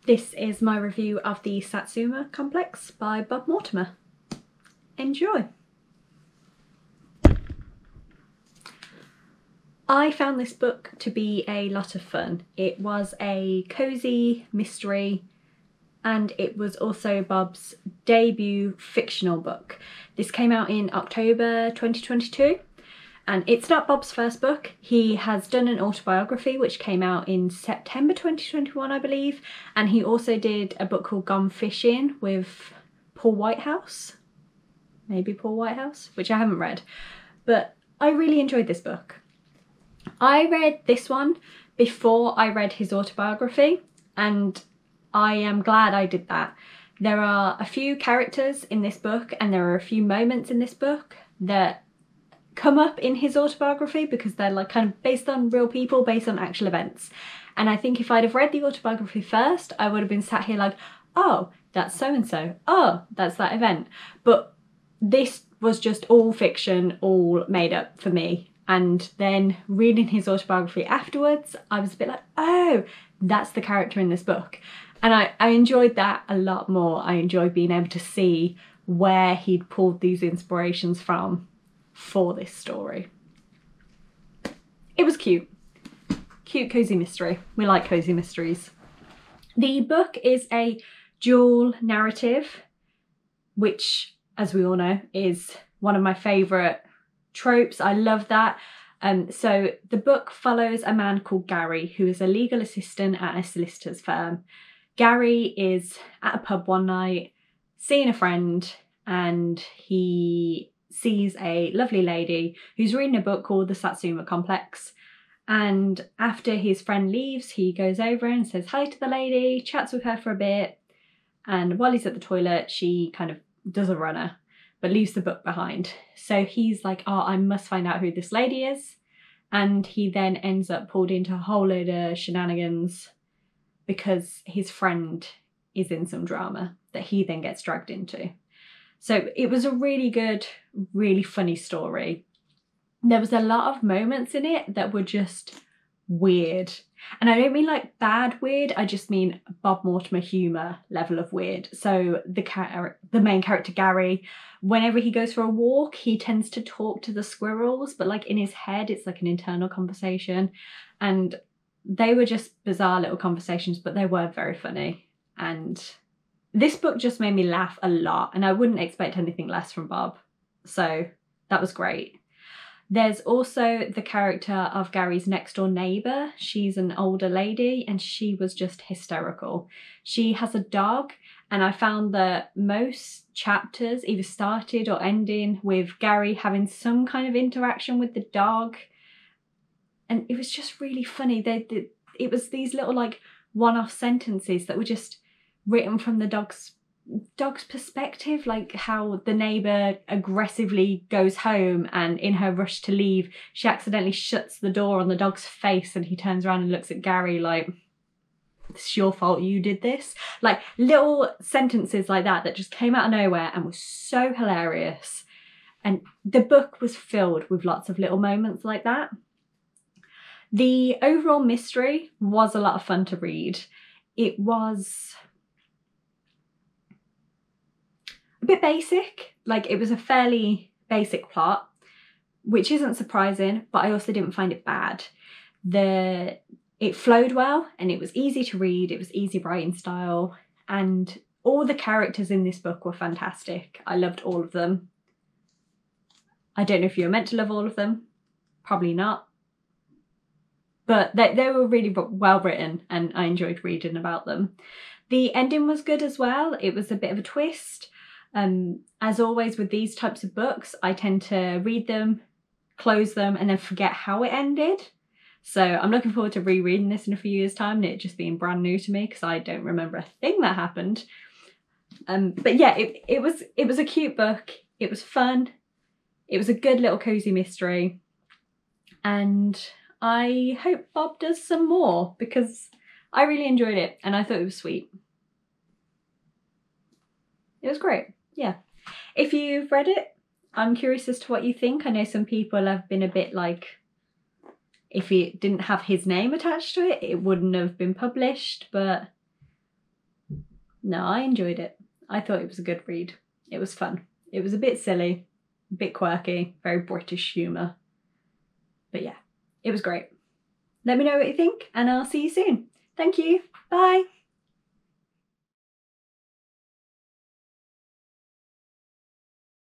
This is my review of the Satsuma Complex by Bob Mortimer. Enjoy! I found this book to be a lot of fun. It was a cosy mystery and it was also Bob's debut fictional book. This came out in October 2022 and it's not Bob's first book. He has done an autobiography which came out in September 2021 I believe, and he also did a book called Gone Fishing with Paul Whitehouse, maybe Paul Whitehouse, which I haven't read, but I really enjoyed this book. I read this one before I read his autobiography and I am glad I did that. There are a few characters in this book and there are a few moments in this book that come up in his autobiography because they're like kind of based on real people, based on actual events. And I think if I'd have read the autobiography first, I would have been sat here like, oh, that's so-and-so, oh, that's that event. But this was just all fiction, all made up for me. And then reading his autobiography afterwards, I was a bit like, oh, that's the character in this book. And I enjoyed that a lot more. I enjoyed being able to see where he'd pulled these inspirations from for this story. It was cute. Cute, cozy mystery. We like cozy mysteries. The book is a dual narrative, which, as we all know, is one of my favourite tropes. I love that. So the book follows a man called Gary who is a legal assistant at a solicitor's firm. Gary is at a pub one night seeing a friend and he sees a lovely lady who's reading a book called the Satsuma Complex, and after his friend leaves he goes over and says hi to the lady, chats with her for a bit, and while he's at the toilet she kind of does a runner but leaves the book behind. So he's like, oh, I must find out who this lady is. And he then ends up pulled into a whole load of shenanigans because his friend is in some drama that he then gets dragged into. So it was a really good, really funny story. There was a lot of moments in it that were just weird. And I don't mean like bad weird, I just mean Bob Mortimer humour level of weird. So the main character Gary, whenever he goes for a walk, he tends to talk to the squirrels, but like in his head, it's like an internal conversation. And they were just bizarre little conversations, but they were very funny. And this book just made me laugh a lot and I wouldn't expect anything less from Bob. So that was great. There's also the character of Gary's next door neighbour. She's an older lady and she was just hysterical. She has a dog and I found that most chapters either started or ending with Gary having some kind of interaction with the dog. And it was just really funny. It was these little like one-off sentences that were just written from the dog's perspective, like how the neighbour aggressively goes home and in her rush to leave she accidentally shuts the door on the dog's face and he turns around and looks at Gary like, it's your fault you did this. Like little sentences like that just came out of nowhere and was so hilarious. And the book was filled with lots of little moments like that. The overall mystery was a lot of fun to read. It was a bit basic, like it was a fairly basic plot, which isn't surprising, but I also didn't find it bad. It flowed well and it was easy to read, it was easy writing style, and all the characters in this book were fantastic. I loved all of them. I don't know if you were meant to love all of them, probably not. But they were really well written and I enjoyed reading about them. The ending was good as well. It was a bit of a twist. As always with these types of books, I tend to read them, close them, and then forget how it ended. So I'm looking forward to rereading this in a few years' time and it just being brand new to me because I don't remember a thing that happened. But yeah, it was a cute book. It was fun. It was a good little cozy mystery. And I hope Bob does some more because I really enjoyed it and I thought it was sweet. It was great, yeah. If you've read it, I'm curious as to what you think. I know some people have been a bit like, if it didn't have his name attached to it, it wouldn't have been published, but No, I enjoyed it. I thought it was a good read. It was fun. It was a bit silly, a bit quirky, very British humour. But yeah, it was great. Let me know what you think, and I'll see you soon. Thank you. Bye.